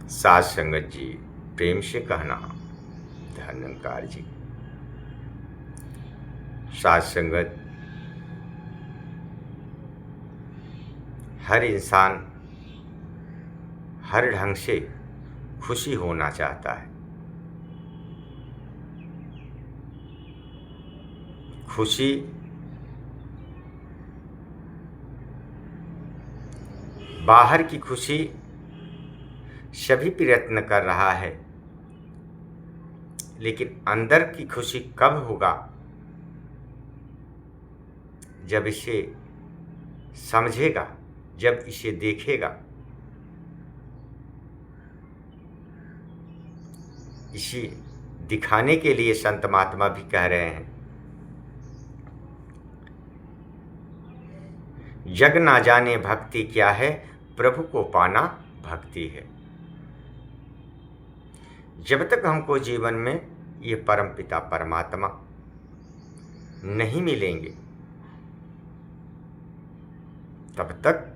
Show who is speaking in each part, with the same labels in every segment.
Speaker 1: साध संगत जी, प्रेम से कहना धन्यकार जी। साध संगत, हर इंसान हर ढंग से खुशी होना चाहता है। खुशी बाहर की खुशी सभी प्रयत्न कर रहा है, लेकिन अंदर की खुशी कब होगा? जब इसे समझेगा, जब इसे देखेगा। इसी दिखाने के लिए संत महात्मा भी कह रहे हैं, जग ना जाने भक्ति क्या है, प्रभु को पाना भक्ति है। जब तक हमको जीवन में ये परमपिता परमात्मा नहीं मिलेंगे, तब तक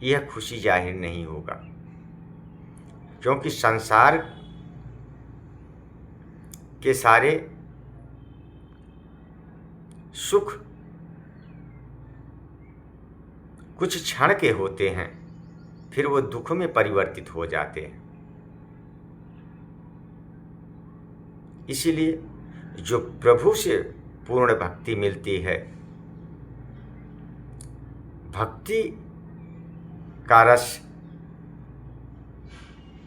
Speaker 1: यह खुशी जाहिर नहीं होगा। क्योंकि संसार के सारे सुख कुछ क्षण के होते हैं, फिर वो दुख में परिवर्तित हो जाते हैं। इसीलिए जो प्रभु से पूर्ण भक्ति मिलती है, भक्ति का रस,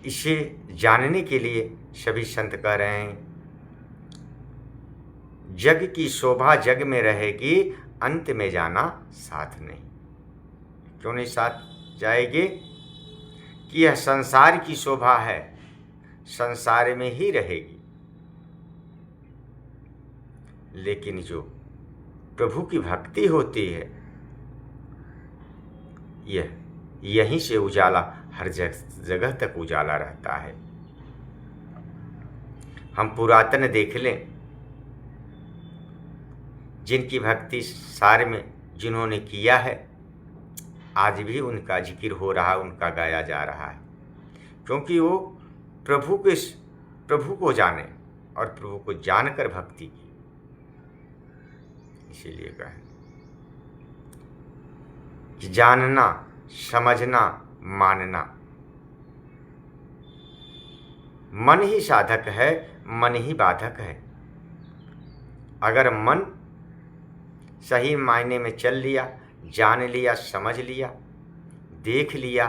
Speaker 1: इसे जानने के लिए सभी संत कह रहे हैं, जग की शोभा जग में रहेगी, अंत में जाना साथ नहीं। क्यों नहीं साथ जाएगी? कि यह संसार की शोभा है, संसार में ही रहेगी। लेकिन जो प्रभु की भक्ति होती है, यह यहीं से उजाला, हर जगह तक उजाला रहता है। हम पुरातन देख लें, जिनकी भक्ति सार में जिन्होंने किया है, आज भी उनका जिक्र हो रहा है, उनका गाया जा रहा है। क्योंकि वो प्रभु को जाने और प्रभु को जानकर भक्ति की। इसीलिए कहें कि जानना, समझना, मानना, मन ही साधक है, मन ही बाधक है। अगर मन सही मायने में चल लिया, जान लिया, समझ लिया, देख लिया,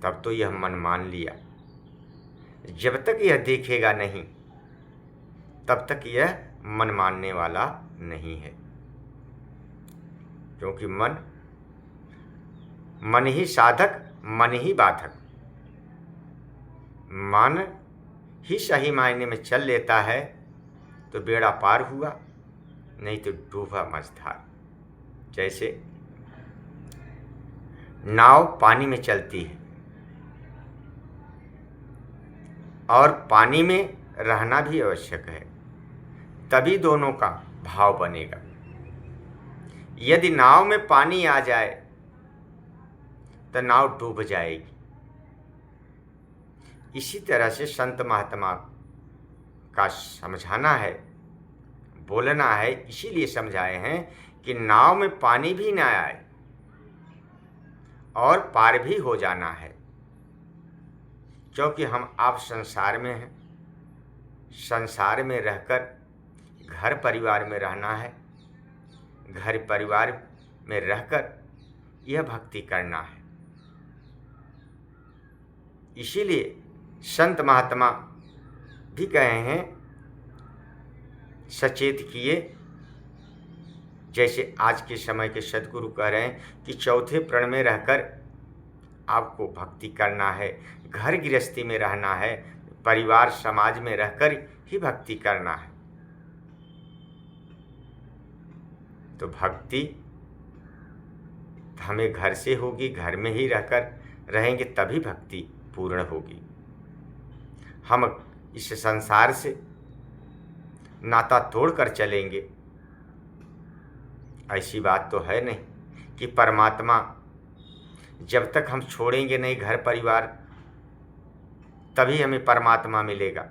Speaker 1: तब तो यह मन मान लिया। जब तक यह देखेगा नहीं, तब तक यह मन मानने वाला नहीं है। क्योंकि मन ही साधक, मन ही बाधक। मन ही सही मायने में चल लेता है तो बेड़ा पार हुआ, नहीं तो डूबा मझधार। जैसे नाव पानी में चलती है और पानी में रहना भी आवश्यक है, तभी दोनों का भाव बनेगा। यदि नाव में पानी आ जाए तो नाव डूब जाएगी। इसी तरह से संत महात्मा का समझाना है, बोलना है, इसीलिए समझाए हैं कि नाव में पानी भी ना आए और पार भी हो जाना है। क्योंकि हम आप संसार में हैं, संसार में रहकर घर परिवार में रहना है, घर परिवार में रहकर यह भक्ति करना है। इसीलिए संत महात्मा भी कहे हैं, सचेत किए। जैसे आज के समय के सद्गुरु कह रहे हैं कि चौथे प्रण में रहकर आपको भक्ति करना है, घर गृहस्थी में रहना है, परिवार समाज में रहकर ही भक्ति करना है। तो भक्ति हमें घर से होगी, घर में ही रहकर रहेंगे तभी भक्ति पूर्ण होगी। हम इस संसार से नाता तोड़कर चलेंगे, ऐसी बात तो है नहीं कि परमात्मा जब तक हम छोड़ेंगे नहीं घर परिवार, तभी हमें परमात्मा मिलेगा।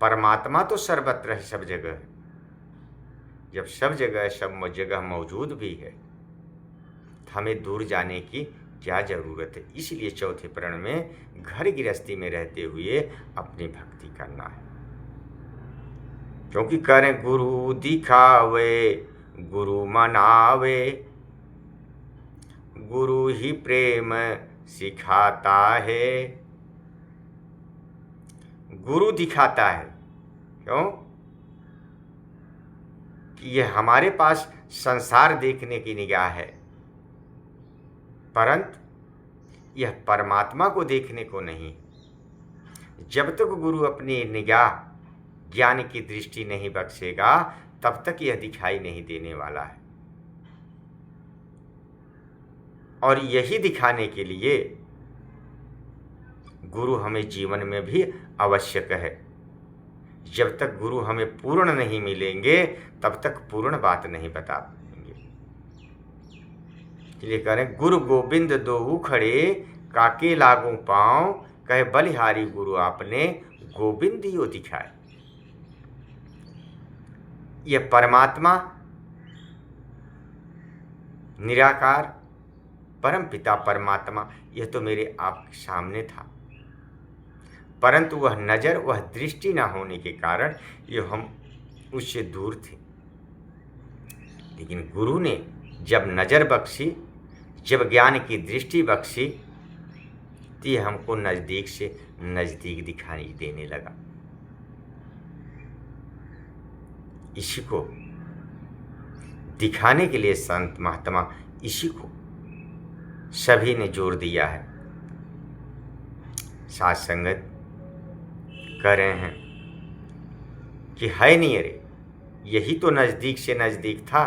Speaker 1: परमात्मा तो सर्वत्र है, सब जगह है। जब सब जगह सब जगह मौजूद भी है तो हमें दूर जाने की क्या ज़रूरत है। इसलिए चौथे प्रण में घर गृहस्थी में रहते हुए अपनी भक्ति करना है। क्योंकि करें गुरु दिखावे गुरु मनावे, गुरु ही प्रेम सिखाता है। गुरु दिखाता है, क्यों कि यह हमारे पास संसार देखने की निगाह है, परंतु यह परमात्मा को देखने को नहीं। जब तक गुरु अपनी निगाह ज्ञान की दृष्टि नहीं बख्शेगा तब तक यह दिखाई नहीं देने वाला है। और यही दिखाने के लिए गुरु हमें जीवन में भी आवश्यक है। जब तक गुरु हमें पूर्ण नहीं मिलेंगे तब तक पूर्ण बात नहीं बता पाएंगे। इसलिए करें गुरु गोविंद दोऊ खड़े काके लागू पाँव, कहे बलिहारी गुरु आपने गोविंदियो दिखाए। यह परमात्मा निराकार परम पिता परमात्मा यह तो मेरे आपके सामने था, परंतु वह नज़र वह दृष्टि न होने के कारण ये हम उससे दूर थे। लेकिन गुरु ने जब नज़र बख्शी, जब ज्ञान की दृष्टि बख्शी, तो ये हमको नज़दीक से नज़दीक दिखाई देने लगा। इसी को दिखाने के लिए संत महात्मा इसी को सभी ने जोर दिया है। साथ संगत कर रहे हैं कि है नहीं, अरे यही तो नज़दीक से नज़दीक था।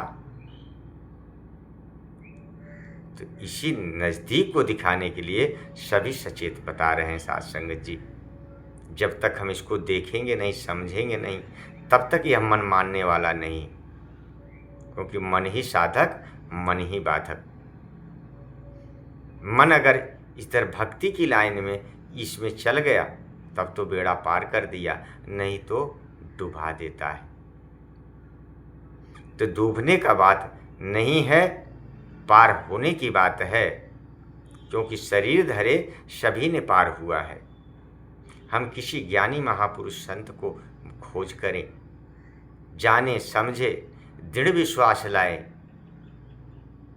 Speaker 1: तो इसी नज़दीक को दिखाने के लिए सभी सचेत बता रहे हैं साथ संगत जी। जब तक हम इसको देखेंगे नहीं, समझेंगे नहीं, तब तक यह मन मानने वाला नहीं। क्योंकि मन ही साधक, मन ही बाधक। मन अगर इस तरह भक्ति की लाइन में इसमें चल गया तब तो बेड़ा पार कर दिया, नहीं तो डुबा देता है। तो डूबने का बात नहीं है, पार होने की बात है। क्योंकि शरीर धरे सभी ने पार हुआ है। हम किसी ज्ञानी महापुरुष संत को खोज करें, जाने समझे, दृढ़ विश्वास लाए,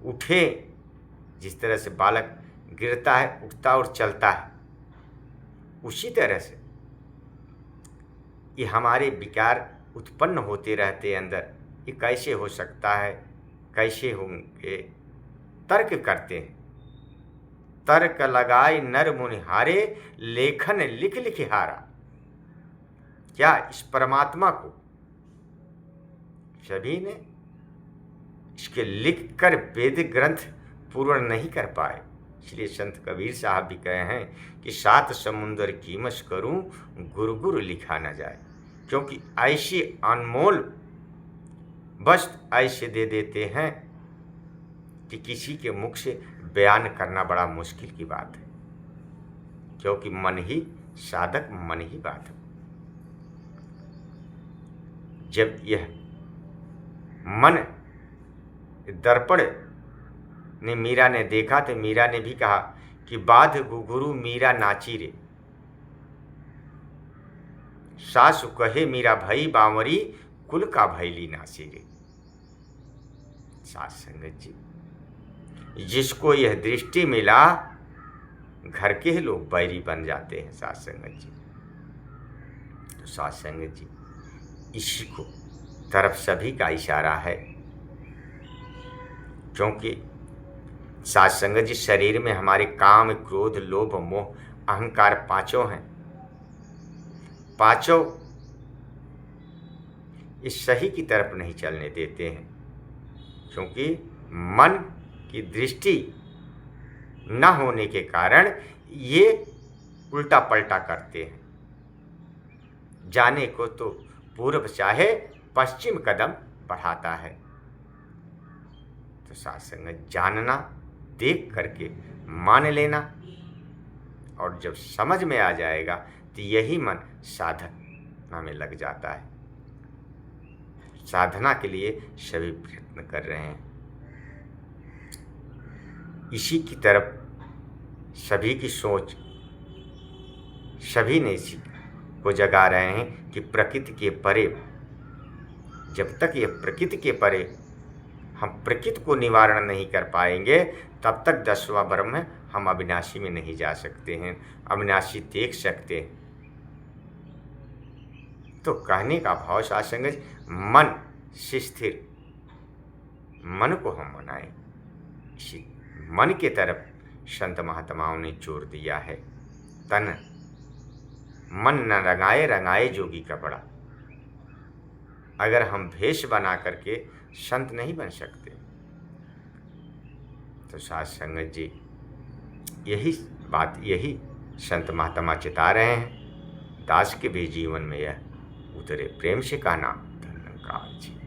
Speaker 1: उठे। जिस तरह से बालक गिरता है, उठता और चलता है, उसी तरह से ये हमारे विकार उत्पन्न होते रहते अंदर। ये कैसे हो सकता है, कैसे होंगे, तर्क करते हैं। तर्क लगाए नर मुनिहारे, लेखन लिख लिख हारा। क्या इस परमात्मा को सभी ने इसके लिख कर वेद ग्रंथ पूर्ण नहीं कर पाए। इसलिए संत कबीर साहब भी कहे हैं कि सात समुंदर कीमस करूं, गुरु गुरु लिखा न जाए। क्योंकि ऐसी अनमोल वस्तु ऐसे दे देते हैं कि किसी के मुख से बयान करना बड़ा मुश्किल की बात है। क्योंकि मन ही साधक, मन ही बाधक। जब यह मन दर्पण ने मीरा ने देखा तो मीरा ने भी कहा कि बाध गुरु मीरा नाची रे। सासु कहे मीरा भई बावरी, कुल का भैली नाची रे। साथ संगत जी, जिसको यह दृष्टि मिला घर के ही लोग बैरी बन जाते हैं। साथ संगत जी, तो साथ संगत जी इसी को तरफ सभी का इशारा है। क्योंकि साथ संगत जी शरीर में हमारे काम, क्रोध, लोभ, मोह, अहंकार पांचों हैं। पांचों इस सही की तरफ नहीं चलने देते हैं। क्योंकि मन की दृष्टि न होने के कारण ये उल्टा पलटा करते हैं। जाने को तो पूर्व चाहे पश्चिम कदम बढ़ाता है। तो साथ संगत जानना देख करके मान लेना, और जब समझ में आ जाएगा तो यही मन साधना में लग जाता है। साधना के लिए सभी प्रयत्न कर रहे हैं। इसी की तरफ सभी की सोच, सभी ने इसी को जगा रहे हैं कि प्रकृति के परे, जब तक ये प्रकृति के परे हम प्रकृति को निवारण नहीं कर पाएंगे, तब तक 10वां ब्रह्म हम अविनाशी में नहीं जा सकते हैं, अविनाशी देख सकते हैं। तो कहने का भाव सासंग, मन से स्थिर, मन को हम बनाएं। इसी मन के तरफ संत महात्माओं ने जोर दिया है। तन मन न रंगाए रंगाए जोगी कपड़ा। अगर हम भेष बना करके संत नहीं बन सकते, तो साध संगत जी यही बात, यही संत महात्मा चिता रहे हैं। दास के भी जीवन में यह उतरे प्रेम से कहना धन्यवाद जी।